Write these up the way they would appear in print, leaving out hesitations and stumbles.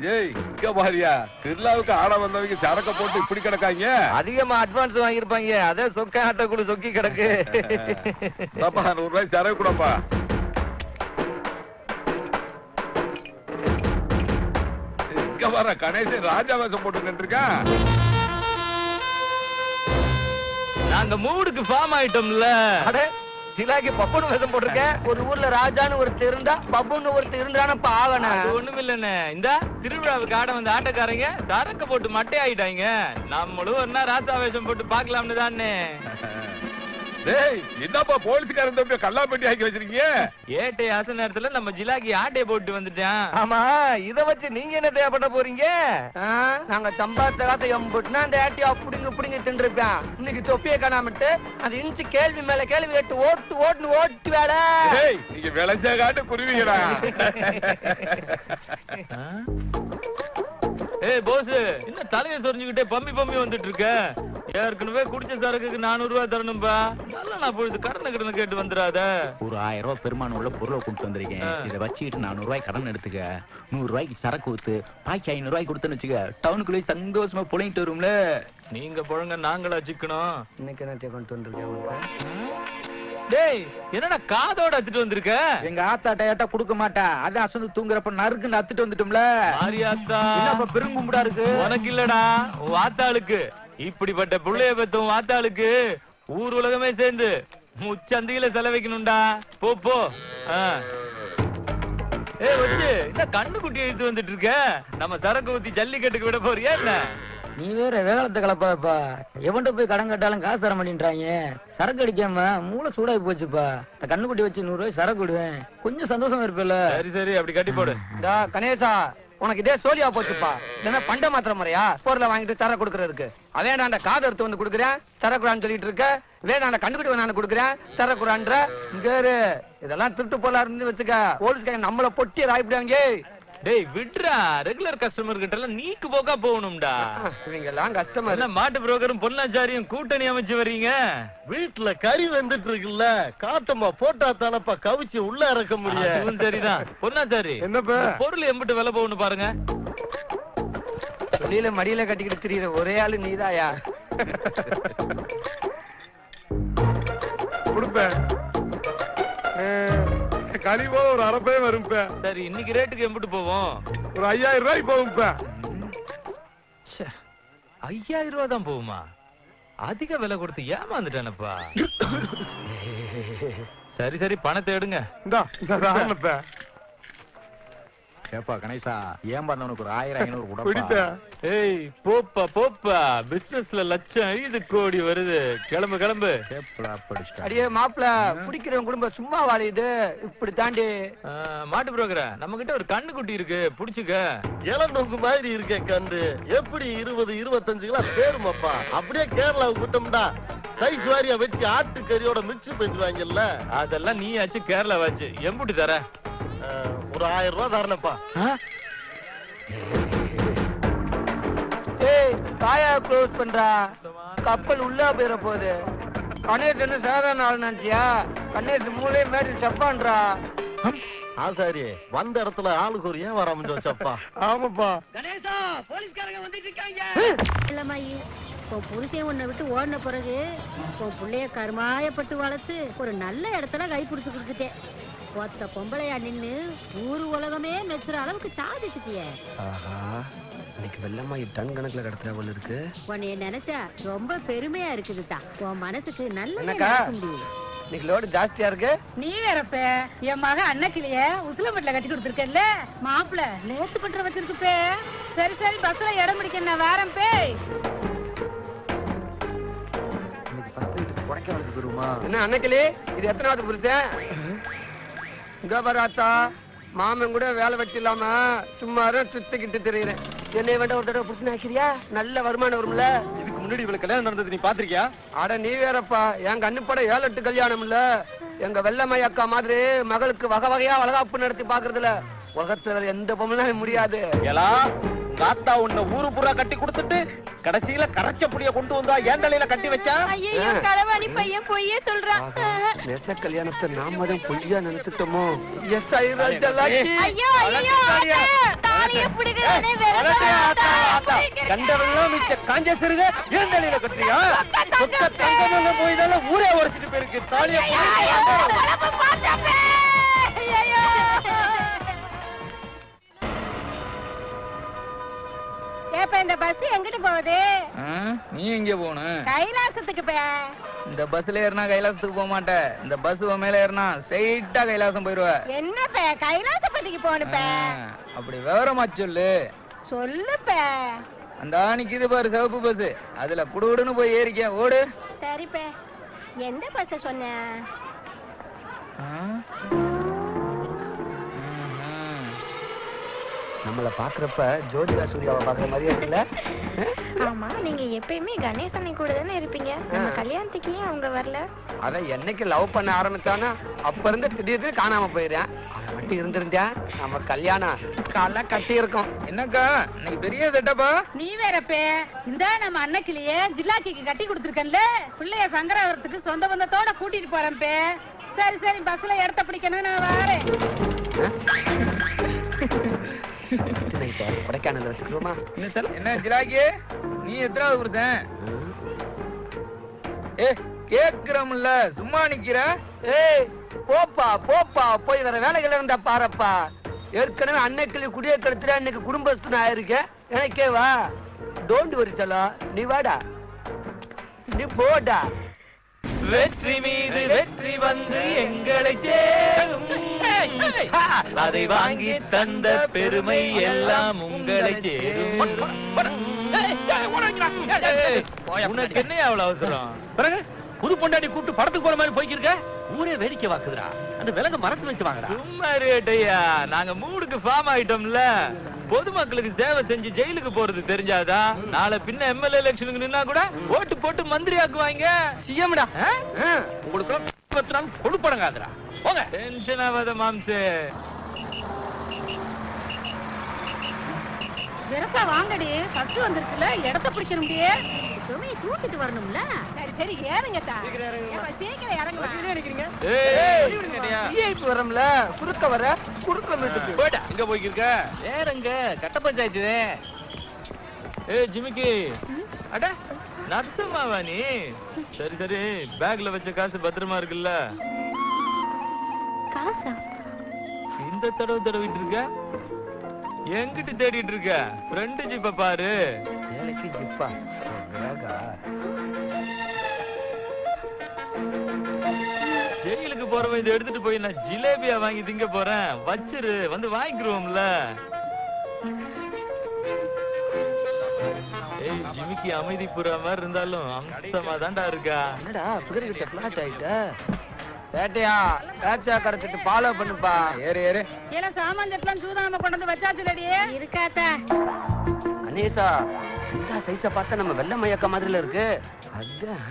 ஏய் இங்க பாரியா, திருவிழாவுக்கு ஆட வந்தவங்க சரக்க போட்டு இப்படி கிடக்காங்க. அதிகமா அட்வான்ஸ் வாங்கிருப்பாங்க, அதே சொக்க ஆட்டக்குள்ள சொக்கி கிடக்கு. 100 ரூபாய் சரக்கு கூடப்பா. இங்க வர கணேசன் ராஜா வேஷம் போட்டு இருக்கா. நாங்க மூடுக்கு ஃபார்ம் ஆயிட்டோம்ல. சிலாக்கி பப்புன்னு வேஷம் போட்டிருக்க. ஒரு ஊர்ல ராஜான்னு ஒருத்தர் இருந்தா பப்புன்னு ஒருத்தர் இருந்தான பாவன. ஒண்ணும் இல்லண்ணே, இந்த திருவிழாவுக்கு ஆட வந்த ஆட்டக்காரங்க சரக்க போட்டு மட்டை ஆயிட்டாங்க. நம்மளும் ஒரு நாள் ராஜா வேஷம் போட்டு பாக்கலாம்னு தானே. டேய் என்னப்பா போலீஸ்காரன் தம்பி கல்லாப்பட்டி ஆக்கி வச்சிருக்கீங்க? ஏட்டை ஆசை நேரத்துல நம்ம ஜிலாக்கி ஆட்டைய போட்டு வந்துட்டான். ஆமா, இத வச்சு நீங்க என்ன தேவைப்பட போறீங்க? நாங்க சம்பாத்த காத்த எம்புட்டுனா அந்த ஆட்டி அப்படிங்க இப்படிங்க தின்றுப்பேன். இன்னைக்கு தொப்பியை காணாமட்டு அது இன்ச்சு கேள்வி மேல கேள்வி கேட்டு ஓட்டு வேலை. டேய் நீங்க விளைஞ்ச காட்டு குருவிங்கடா. ஏய் போஸ், என்ன தலையை சொரிஞ்சுக்கிட்டே பம்மி வந்துட்டு இருக்க? ஏற்கனவே குடிச்ச சரக்குக்கு 400 ரூபாய் தரணும்பா. நல்லா நான் பொழுது கடனை கேட்டு வந்துடாத. ஒரு 1000 ரூபாய் பெருமானம் உள்ள பொருளை கொண்டு வந்திருக்கேன். இதை வச்சுக்கிட்டு 400 ரூபாய் கடன் எடுத்துக்க. 100 ரூபாய்க்கு சரக்கு ஊத்து, பாக்கி 500 ரூபாய்க்கு கொடுத்துன்னு வச்சுக்க. டவுனுக்குள்ளே சந்தோஷமா புழையிட்டு வரும்ல. நீங்க புழங்க நாங்களா சிக்கணும். இன்னைக்கு என்ன கொண்டு வந்திருக்கேன்? டேய் என்னடா காதோட அத்துட்டு வந்திருக்க? எங்க ஆத்தா டயட்டா கொடுக்க மாட்டா. அதான் அசந்து தூங்குறப்ப நறுக்குன்னு அத்துட்டு வந்துட்டோம்ல. ஆரியாத்தா என்னப்பா பெருங்கும்புடா இருக்கு? உனக்கு இல்லடா, வாத்தாளுக்கு. இப்படிப்பட்ட புள்ளைய பெத்தும் வாத்தாளுக்கு ஊர் உலகமே சேர்ந்து முச்சந்தியில செலவைக்கணும்டா. போ. ஏய் வச்சு என்ன கண்ணுக்குட்டி எடுத்து வந்துட்டு இருக்க? நம்ம சரக்கு ஊத்தி ஜல்லிக்கட்டுக்கு விட போறியா என்ன? நீ வேற வேகத்தை கலப்பாப்பா. எவன்கிட்ட போய் கடன் கட்டாலும் காசு தர மாட்டேன்றாங்க. சரக்கு அடிக்காம மூளை சூடாகி போச்சுப்பா. கண்ணுக்குட்டி வச்சு 100 ரூபாய் சரக்கு விடுவேன், கொஞ்சம் சந்தோஷமா இருப்பேல. சரி அப்படி கட்டி போடு. கணேசா, உனக்கு இதே சோழியா போச்சுப்பா. இல்லன்னா பண்ட மாத்திர முறையா பொருளை வாங்கிட்டு சரக்கு கொடுக்கறதுக்கு? அவன் அந்த காதை எடுத்து வந்து கொடுக்குறேன் சரக்குறான்னு சொல்லிட்டு இருக்க. வேணா அந்த கண்டுகிட்டு நான் கொடுக்குறேன் சரக்குறான்ற. இங்க இதெல்லாம் திருட்டு போல இருந்து வச்சுக்க. போலீஸ்காரங்க நம்மள பொட்டி ராய்ப்பிடுவாங்க. டேய் விட்றா, ரெகுலர் கஸ்டமர் கிட்ட எல்லாம் நீக்கு போக்கா போகணும்டா. இவங்க எல்லாம் கஸ்டமர். என்ன மாட்டு புரோக்கரும் பொன்னாச்சாரியும் கூட்டணி அமைச்சு வர்றீங்க? வீட்டுல கறி வந்துட்டு இருக்குல்ல, காட்டமா போட்டா தானப்பா கவிச்சு உள்ள இறக்க முடியும். சரிதான் பொன்னாச்சாரி, என்னப்பா பொருள் எம்பிட்டு விலை போகணும் பாருங்க. வெளியில மடியில கட்டிக்கிட்டு திரியிற ஒரே ஆளு நீதாயா? கொடுப்பேன் கழிவோ ஒரு 1/2 பை வரும். சரி இன்னைக்கு ரேட்டுக்கு எம்பிட்டு போவோம்? ஒரு 5000 ரூபாய் போகும். 5000 ரூபாய் தான் போகுமா? அதிக விலை கொடுத்து ஏமாந்துட்டானப்பா. சரி பணத்தை எடுங்க. இந்தா ஏப்பா கணேசா, ஏம்பாந்தவனுக்கு ஒரு 1000 500 கூட. ஏய் போப்பா, பிசினஸ்ல லட்சம் 5 கோடி வருது. கிளம்பு. அடியே மாப்பிள, குடிக்கிறவன் குடும்பம் சும்மா வாழிது. இப்படி தாண்டி மாட்டு புரோக்கர, நம்ம கிட்ட ஒரு கண்ணு குட்டி இருக்கு, புடிச்சுக்க. இளநொங்கு மாதிரி இருக்கேன் கண்டு. எப்படி 20 25 கிலோ தேருமாப்பா. அப்படியே கேரளாவுக்கு விட்டோம்டா சைஸ் வாரியா வச்சு ஆட்டுக்கறியோட மிக்ஸ் பண்ணிடுவாங்கல்ல. அதெல்லாம் நீ ஆச்சு கேரளா வாச்சு. எம்புட்டு தர? ஒரு 1000 ரூபாய் தரணப்பா. ஏய் காயா க்ளோஸ் பண்றா, கப்பல் உள்ள போயிட போகுது. கணேஷ் என்ன சாதாரண ஆள் நினைச்சியா? கணேஷ் மூளை மேடி செப்பான்றா. ஆசாரி வந்த இடத்துல ஆளுக்கு ஒரு ஏன் வராம வச்சப்பா. ஆமாப்பா கணேசா, போலீஸ்காரங்க வந்துட்டு இருக்காங்க. இல்லம்மாயி, உன் புருஷன் உன்னை விட்டு ஓடின பிறகு உன் பிள்ளைய கருமாயப்பட்டு வளர்த்து ஒரு நல்ல இடத்துல கை பிடிச்சு கொடுத்துட்டேன். ஒத்த பொம்பளையா நின்னு ஊரு உலகமே மெச்சுற அளவுக்கு சாதிச்சுட்டியே. இன்னைக்கு வெள்ளமா டன் கணக்குல கடத்துற போல இருக்கு. உன்னைய நினைச்சா ரொம்ப பெருமையா இருக்குதுதான். உன் மனசுக்கு நல்ல இன்னைக்கு லோடு ஜாஸ்தியா இருக்கு. நீ வேறப்ப என் மக அன்னக்கிளிய உசிலம்பட்டில கட்டி கொடுத்துருக்கல. மாப்பிள நேத்து பண்ற வச்சிருக்குப்பே. சரி பஸ்ல இடம் பிடிக்க நான் வேறேன் பே. என்ன அன்னைக்கிளி, இது எத்தனாவது புருஷன்? இங்க வராத்தா, மாமன் கூட வேலை வெட்டி இல்லாம சும்மா சுத்திக்கிட்டு தெரியுறேன். என்னை வேண்ட ஒரு தடவை புருஷன் ஆக்கிறியா? நல்ல வருமானம் வரும்ல. இதுக்கு முன்னாடி இவளுக்கு கல்யாணம் நடந்தது நீ பாத்திருக்கியா? அட நீ வேறப்பா, என் கண்ணுப்பட 7-8 கல்யாணம் இல்ல. எங்க வெள்ளம்மை அக்கா மாதிரி மகளுக்கு வகை வகையா வளகாப்பு நடத்தி பாக்குறதுல உலகத்துல எந்த பொம்மனாலும் முடியாது. தாத்தா உன்னை ஊரு பூரா கட்டி கொடுத்துட்டு கடைசியில கரைச்ச புளிய கொண்டு வந்தா ஏன் தலையில கட்டி வச்சா? ஐயோ களவாணி பையன் பொய்யே சொல்றான். நெச கல்யாணத்தை நாம தான் பொய்யா நினைச்சிட்டோமோ? ஐயோ தாலியை பிடிங்க. கண்டவெல்லாம் மிச்ச காஞ்ச சிறுக இருந்தலையில கட்டுறியா தங்கமல்ல போய் ஊரே உடைச்சிட்டு போயிருக்கு தாலியா இந்த பஸ் எங்கிட்டு போகுது? நீ எங்க போன? கைலாசத்துக்கு பே. இந்த பஸ்ல ஏறினா கைலாசத்துக்கு போக மாட்டேன். இந்த பஸ் மேல ஏறினா ஸ்ட்ரைட்டா கைலாசம் போயிருவ. என்ன பே கைலாசப்பட்டிக்கு போன பே? அப்படி விவரமா சொல்லு. சொல்லு பே. அந்த ஆணிக்குது பாரு சிவப்பு பஸ், அதுல குடுகுடுன்னு போய் ஏறிக்க ஓடு. சரி பே. எந்த பஸ் சொன்ன? நம்மள பாக்குறப்ப ஜோதிகா சூர்யாவை பாக்குற மாதிரியே இருக்குல்ல? ஆமா, நீங்க எப்பயுமே கணேசனை கூட தானே இருப்பீங்க. நம்ம கல்யாணத்துக்கு ஏன் அவங்க வரல? அவன் என்னைக்கு லவ் பண்ண ஆரம்பிச்சானா அப்ப இருந்து திடீர்னு காணாம போயிடுறான். அவன் மட்டும் இருந்திருந்தா நம்ம கல்யாணம் கால கட்டி இருக்கோம். என்னக்கா இன்னைக்கு பெரிய செட்டப்பா? நீ வேறப்பே இந்த நம்ம அன்னைக்கிலேயே ஜில்லாக்கிக்கு கட்டி கொடுத்துருக்கேன்ல, பிள்ளைய சங்கராவரத்துக்கு சொந்த பந்தத்தோட கூட்டிட்டு போறேன் பே. சரி சரி பஸ்ல இடத்த பிடிக்கணும், நான் வரேன். கொடைக்கானல் வச்சுக்கிறோமா? என்ன ஜிலாக்கி நீ எத்தனாவது புருஷன்? கேக்குறோம்ல சும்மா நிக்கிற. ஏய் போப்பா போப்பா, போய் வேற வேலைகள் இருந்தா பாருப்பா. ஏற்கனவே அன்னைக்கு குடியே கெடுத்துற, அன்னைக்கு குடும்பஸ்தன் ஆயிருக்கேன். எனக்கே வா, டோன்ட் வரி செல்லா, நீ வாடா, நீ போடா. வெற்றி மீது வெற்றி வந்து எங்களை சேரும், அதை வாங்கி தந்த பெருமை எல்லாம் உங்களை சேரும். உனக்கு என்ன அவ்வளவு அவசரம்? பிறகு புது பொண்டாட்டி கூப்பிட்டு படத்துக்கு போற மாதிரி போய்க்கிருக்க. ஊரே வேடிக்கை வாக்குதுடா. அந்த விலங்க மரத்து வச்சு வாங்கடா. சும்மா ரேட்டையா, நாங்க மூடுக்கு ஃபார்ம் ஆயிட்டோம்ல. பொதுமக்களுக்கு சேவை செஞ்சு ஜெயிலுக்கு போறது தெரிஞ்சாதா? நாளை பின்ன எம்எல்ஏ எலெக்ஷனுக்கு நின்னா கூட ஓட்டு போட்டு மந்திரி ஆக்குவாங்க. சிஎம்டா உங்களுக்கு கொடுப்படங்காதுடா. போங்க. டென்ஷன் ஆகாத மாம்சே. வெரசா வாங்கடி, பஸ் வந்துருச்சுல, இடத்த பிடிக்கணும் முடியே. சுமையை தூக்கிட்டு வரணும்ல. சரி சரி ஏறுங்க தா. சீக்கிரம் இறங்குங்க. விஐபி வரம்ல, குறுக்க வர குறுக்க மீட்டுக்கு போய்டா. எங்க போய்க்கிருக்க? வேறங்க கட்ட பஞ்சாயத்து. ஏய் ஜிமிக்கி, அட நர்சமாவா நீ? சரி சரி, பேக்ல வச்ச காசு பத்திரமா இருக்குல்ல? காசா? இந்த தடவை தடவிட்டு இருக்க, எங்கிட்டு தேடிட்டு இருக்க? ஃப்ரெண்டு ஜிப்ப பாரு. வேலைக்கு ஜிப்பா ஜெயிலுக்கு போறவன் இதை எடுத்துட்டு போய் நான் ஜிலேபியா வாங்கி திங்க போறேன். வச்சிரு, வந்து வாங்கிக்குருவோம்ல. ஏய் ஜிமிக்கி அமைதி புறா மாதிரி இருந்தாலும் அம்சமா தான்டா இருக்கா. என்னடா பிகர் கிட்ட பிளாட் ஆயிட்ட? பேட்டையா பேட்சா கரைச்சிட்டு ஃபாலோ பண்ணுப்பா. ஏறு ஏறு. ஏல சாமான் ஜெட்லாம் சூதாம கொண்டு வந்து வச்சாச்சுலடி. இருக்காத்த. கணேசா, இந்த சைஸ பார்த்தா நம்ம வெள்ளை மயக்க மாதிரில இருக்கு. அதான்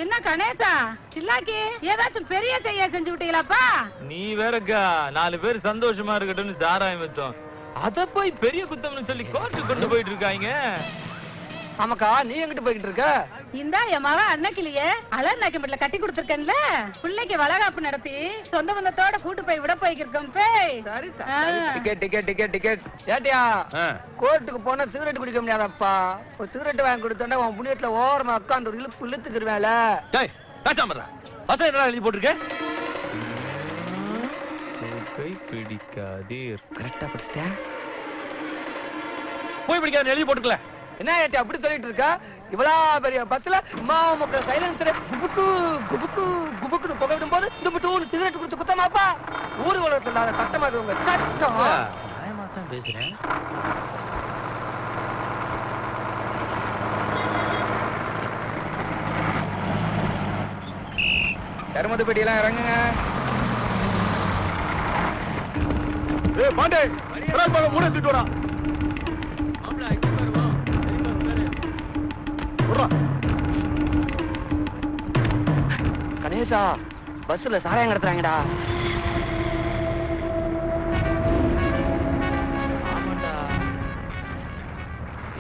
என்ன கணேசா, சில்லாக்கி ஏதாச்சும் பெரிய செய்ய செஞ்சு விட்டீங்களாப்பா? நீ வேறக்கா 4 பேர் சந்தோஷமா இருக்கட்டும்னு சாராயம் வித்தோம். அத போய் பெரிய குத்தம்னு சொல்லி கோர்ட்டு கொண்டு போயிட்டு இருக்காங்க. ஆமாக்கா, நீ எங்கிட்டு போய்கிட்டு இருக்க? இந்தா என் மக அன்னைக்கிலேயே அலர் நாயக்கம்பட்டில கட்டி கொடுத்துருக்கேன்ல, பிள்ளைக்கு வளகாப்பு நடத்தி சொந்த பந்தத்தோட கூட்டு போய் விட போய்க்கிருக்கோம். சரி டிக்கெட் டிக்கெட் டிக்கெட் டிக்கெட். ஏட்டியா, கோர்ட்டுக்கு போனா சிகரெட் குடிக்க முடியாதப்பா. ஒரு சிகரெட் வாங்கி கொடுத்தா உன் புண்ணியத்துல ஓரமா உட்காந்து ஒரு இழுப்பு இழுத்துக்கிருவேல. டேய் பேசாம பசங்க என்ன எழுதி போட்டிருக்கேன்? கை பிடிக்காதீர். கரெக்டா படிச்சிட்டேன். போய் பிடிக்காத எழுதி போட்டுக்கல. என்ன ஏட்டி அப்படி சொல்லிட்டு இருக்கா? இவ்வளா பெரிய பஸ்ல மாவு மக்கள் சைலன்சர் குபுக்கு குபுக்கு குபுக்குன்னு புகை விடும் போது இந்த மட்டும் ஒரு சிகரெட் குடிச்சு குத்தமாப்பா? ஊர் உலகத்துல இல்லாத சட்டமா இருக்கு உங்க சட்டம். நியாயமா தான் பேசுறேன். தர்மத்து பெட்டியெல்லாம் இறங்குங்க. ஏய் பாண்டே, பிரேம் மூணு எடுத்துட்டு வாடா. கணேசா, பஸ்ல சாராயம் கடத்துறாங்கடா.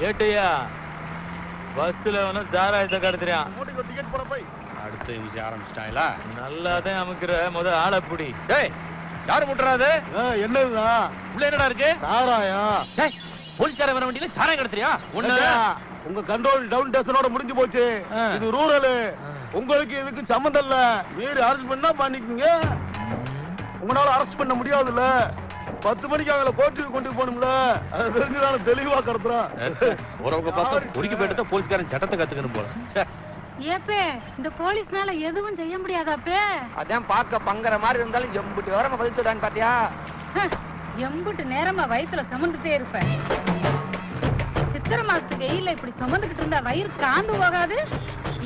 ஏட்டையா, பஸ்ல சாராயத்தை கடத்துறான். டிக்கெட் போட போய் அடுத்த நிமிஷம் ஆரம்பிச்சிட்டாங்களா? நல்லாதான் அமுக்குற, முத ஆளை புடி. டேய் யாரு முட்டுறாது? என்னதுதான் உள்ள என்னடா இருக்கு? சாராயம். போலீஸ்கார வர வண்டியில சாராயம் கடத்துறியா உங்க கண்ட்ரோல் டவுன் ஸ்டேஷனோட முடிஞ்சு போச்சு. இது ரூரல். உங்களுக்கு இதுக்கு சம்மந்தம் இல்ல. மீறி அரெஸ்ட் பண்ணா பண்ணிக்கங்க. உங்களால அரெஸ்ட் பண்ண முடியாதுல்ல. 10 மணிக்கு அவங்கள கோர்ட்டுக்கு கொண்டு போகணும்ல. அது தெரிஞ்சுதான தெளிவா கடத்துறான். உறவுங்க பார்த்தா பொறுக்கி போயிட்டு போலீஸ்காரன் சட்டத்தை கத்துக்கணும் போல. ஏப்பே இந்த போலீஸ்னால எதுவும் செய்ய முடியாதாப்பே? அதான் பார்க்க பங்கற மாதிரி இருந்தாலும் எம்பிட்டு விவரமா பதில் சொல்றான்னு பாத்தியா? எம்பிட்டு நேரமா வயித்துல சுமந்துட்டே இருப்பேன். சித்திரை மாசத்துக்கு வெயில்ல இப்படி சுமந்துகிட்டு இருந்தா வயிறு காந்து போகாது.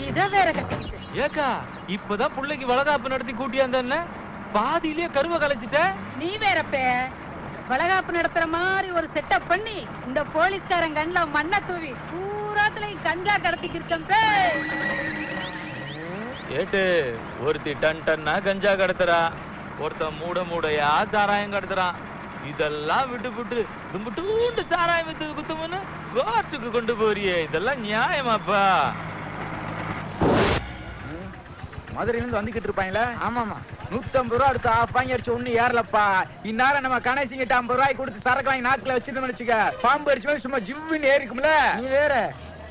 இத வேற கட்டிக்கிச்சு. ஏக்கா இப்பதான் பிள்ளைக்கு வளகாப்பு நடத்தி கூட்டியாந்த பாதியிலேயே கருவை கலைச்சிட்ட. நீ வேறப்பே வளகாப்பு நடத்துற மாதிரி ஒரு செட்டப் பண்ணி இந்த போலீஸ்காரன் கண்ணுல மண்ணை தூவி பூராத்துல கஞ்சா கடத்திக்கிருக்கேன். ஏட்டு ஒருத்தி டன் டன்னா கஞ்சா கடத்துறா, ஒருத்தன் மூடையா சாராயம் கடத்துறான். இதெல்லாம் விட்டு தும்புட்டு சாராயம் வித்து குத்துமுன்னு கோர்ட்டுக்கு கொண்டு போறியே, இதெல்லாம் நியாயமாப்பா? மதுரையில இருந்து வந்துகிட்டு இருப்பாங்களே. ஆமாமா 150 ரூபா அடுத்து ஆஃப் வாங்கி அடிச்சு ஒண்ணு ஏறலப்பா. இந்நேரம் நம்ம கணேசிங்கிட்ட 50 ரூபாய் கொடுத்து சரக்கு வாங்கி நாக்குல வச்சிருந்தோம்னு வச்சுக்க, பாம்பு அடிச்சு மாதிரி சும்மா ஜிவ்வுன்னு ஏறிக்கும்ல. நீ வேற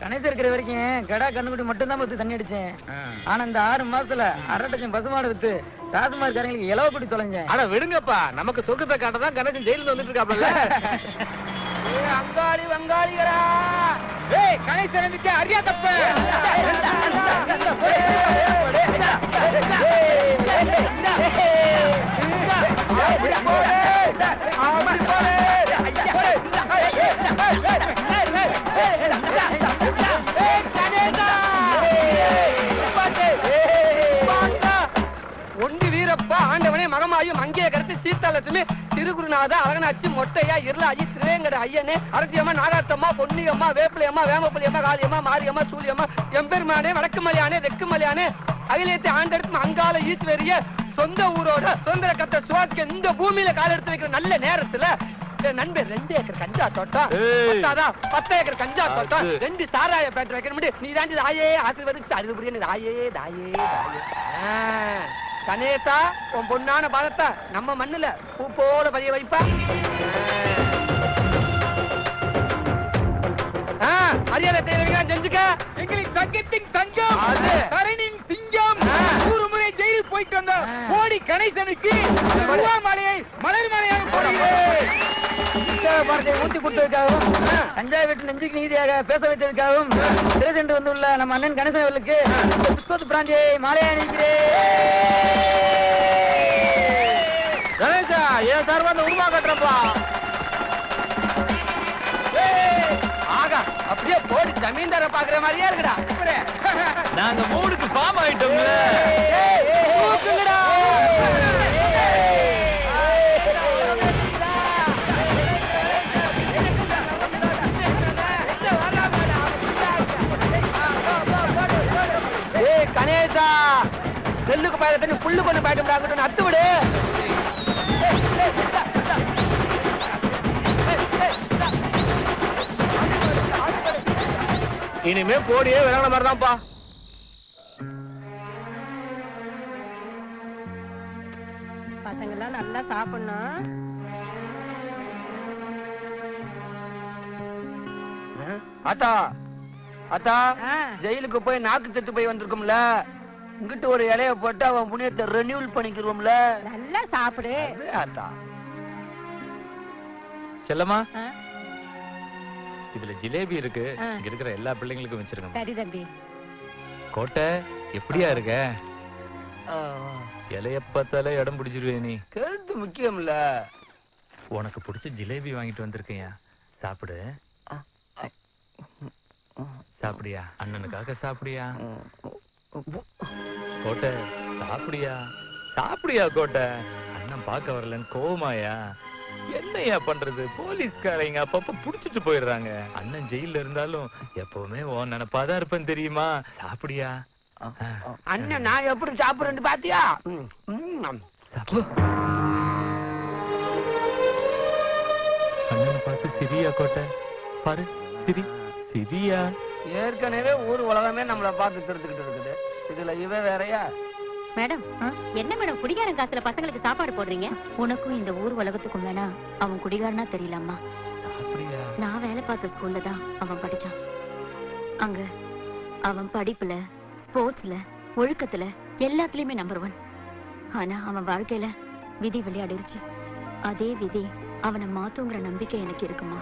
கணேச இருக்கிற வரைக்கும் கடா கண்ணுக்குட்டி மட்டும் தான் தண்ணி அடிச்சேன். ஆனா இந்த 6 மாசத்துல 1.5 டஜன் பசுமாடு வித்து ராசுமார் காரங்களுக்கு இலவ குடி தொலைஞ்சேன். ஆனா விடுங்கப்பா, நமக்கு சொர்க்கத்தை காட்டதான் கணேசன் ஜெயிலில் வந்துட்டு இருக்காப்ல. அங்காளி வங்காளிகளா, ஏய் கணேசன் வந்துட்டு அறியா தப்பு. ஒண்டி வீரப்பா ஆண்டவனே மகமாயும் அங்கேயே கருத்து சீத்தாலட்சுமி திருகுருநாத அழகனாச்சி மொட்டையா இருளாஜி திருவேங்கட ஐயனே அரசியம்மா நாகாத்தம்மா பொன்னியம்மா வேப்பிலையம்மா வேமப்பள்ளியம்மா காளியம்மா மாரியம்மா சூழியம்மா எம்பெருமானே வடக்கு மலையானே தெற்கு மலையானே அகிலத்தை ஆண்டெடுத்து அங்கால ஈஸ்வரிய சொந்த ஊரோட சுதந்திர கத்த சுவாசிக்க இந்த பூமியில கால எடுத்து வைக்கிற நல்ல நேரத்துல நண்பர் 2 ஏக்கர் கஞ்சா தோட்டம், 10 ஏக்கர் கஞ்சா தோட்டம், 2 சாராய பேட்டரி வைக்கணும். நீ தாண்டி தாயே ஆசீர்வதிச்சு அருள்புரிய தாயே தாயே தாயே. கணேசா உன் பொண்ணான பாதத்தை நம்ம மண்ணுல பூ போல பதிய வைப்பா. மரியாதை செய்யறவங்க செஞ்சுக்க. எங்களுக்கு தங்கத்தின் தங்கம், அது. கரணின் சிங்கம், 100 முறை ஜெயிலுக்கு போயிட்டு வந்த கோடி கணேசனுக்கு மாலையை மலர் மாலையாக போடுகிறேன். பாரதியை ஊட்டி கொடுத்ததுக்காகவும் கஞ்சா வீட்டு நெஞ்சுக்கு நீதியாக பேச வைத்ததற்காகவும் சிறை சென்று வந்துள்ள நம்ம அண்ணன் கணேசன் அவர்களுக்கு பிஸ்கோத் பிராந்தியை மாலையை அணிக்கிறேன். கணேசா ஏன் சார் வந்து உருவா கட்டுறப்பா? ஆகா அப்படியே போடி ஜமீன்தார பாக்குற மாதிரியா இருக்குடா. நாங்க மூடுக்கு ஃபார்ம் ஆயிட்டோம்ல. கணேசா நெல்லுக்கு பயிர தண்ணி புல்லு கொண்டு போயிட்டு அத்து விடு. இனிமே போடியே விளங்கின மாதிரி தான்ப்பா. பசங்க எல்லாம் நல்லா சாப்பிடணும். அத்தா அத்தா ஜெயிலுக்கு போய் நாக்கு செத்து போய் வந்திருக்கும்ல, இங்கிட்டு ஒரு இலைய போட்டு அவன் புண்ணியத்தை ரெனியூல் பண்ணிக்கிறோம்ல. நல்லா சாப்பிடு. அத்தா செல்லம்மா இதுல ஜிலேபி இருக்கு, இங்க இருக்கிற எல்லா பிள்ளைங்களுக்கும் வச்சிருக்கேன். சரி தம்பி. கோட்டை எப்படியா இருக்க? இலைய பார்த்தாலே இடம் பிடிச்சிருவே. நீ கருத்து முக்கியம்ல. உனக்கு பிடிச்ச ஜிலேபி வாங்கிட்டு வந்திருக்கையா, சாப்பிடு. சாப்பிடியா? அண்ணனுக்காக சாப்பிடியா? கோட்டை சாப்பிடியா? சாப்பிடியா கோட்டை? அண்ணன் பார்க்க வரலன்னு கோவமாயா? என்னையா பண்றது, போலீஸ்காரங்க அப்பப்ப புடிச்சிட்டு போயிடுறாங்க. அண்ணன் ஜெயில இருந்தாலும் எப்பவுமே உன் நினைப்பாதான் இருப்பேன் தெரியுமா? சாப்பிடியா? அண்ணன் நான் எப்படி சாப்பிடுறேன்னு பாத்தியா? அண்ணனை பார்த்து சிரியா கோட்டை, பாரு சிரி சிரியா. ஏற்கனவே ஊர் உலகமே நம்மளை பார்த்து தெரிஞ்சுக்கிட்டு இருக்குது, இதுல இவ வேறையா? மேடம், என்ன மேடம் குடிகாரன் காசுல பசங்களுக்கு சாப்பாடு போடுறீங்க? உனக்கும் இந்த ஊர் உலகத்துக்கும் வேணா அவன் குடிகாரனா தெரியலாமா? நான் வேலை பார்த்த ஸ்கூல்ல தான் அவன் படிச்சான். அங்க அவன் படிப்புல, ஸ்போர்ட்ஸ்ல, ஒழுக்கத்துல எல்லாத்துலயுமே நம்பர் 1. ஆனா அவன் வாழ்க்கையில விதி விளையாடிருச்சு. அதே விதி அவனை மாத்துங்கிற நம்பிக்கை எனக்கு இருக்குமா?